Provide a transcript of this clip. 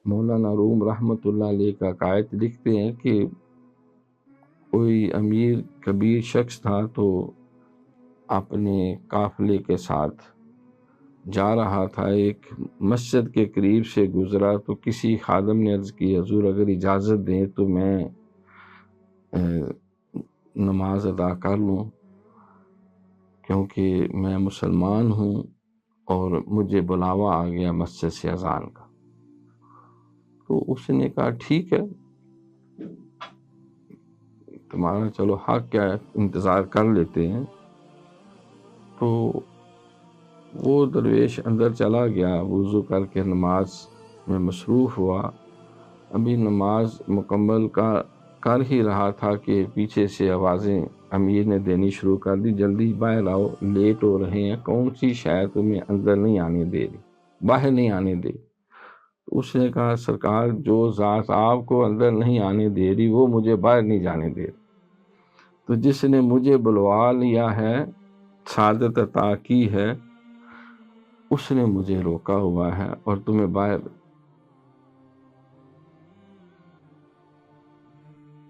مولانا روم رحمۃ اللہ علیہ کا قائد لکھتے ہیں کہ کوئی امیر کبیر شخص تھا تو اپنے قافلے کے ساتھ جا رہا تھا، ایک مسجد کے قریب سے گزرا تو کسی خادم نے عرض کی حضور اگر اجازت دیں تو میں نماز ادا کر لوں، کیونکہ میں مسلمان ہوں اور مجھے بلاوا آ گیا مسجد سے اذان کا۔ تو اس نے کہا ٹھیک ہے، تمہارا چلو حق کیا ہے، انتظار کر لیتے ہیں۔ تو وہ درویش اندر چلا گیا، وضو کر کے نماز میں مصروف ہوا۔ ابھی نماز مکمل کر ہی رہا تھا کہ پیچھے سے آوازیں امیر نے دینی شروع کر دی، جلدی باہر آؤ، لیٹ ہو رہے ہیں، کون سی شاید تمہیں اندر نہیں آنے دے رہی، باہر نہیں آنے دے۔ اس نے کہا سرکار جو ذات آپ کو اندر نہیں آنے دے رہی وہ مجھے باہر نہیں جانے دے رہی، تو جس نے مجھے بلوا لیا ہے، سعادت عطا کی ہے، اس نے مجھے روکا ہوا ہے اور تمہیں باہر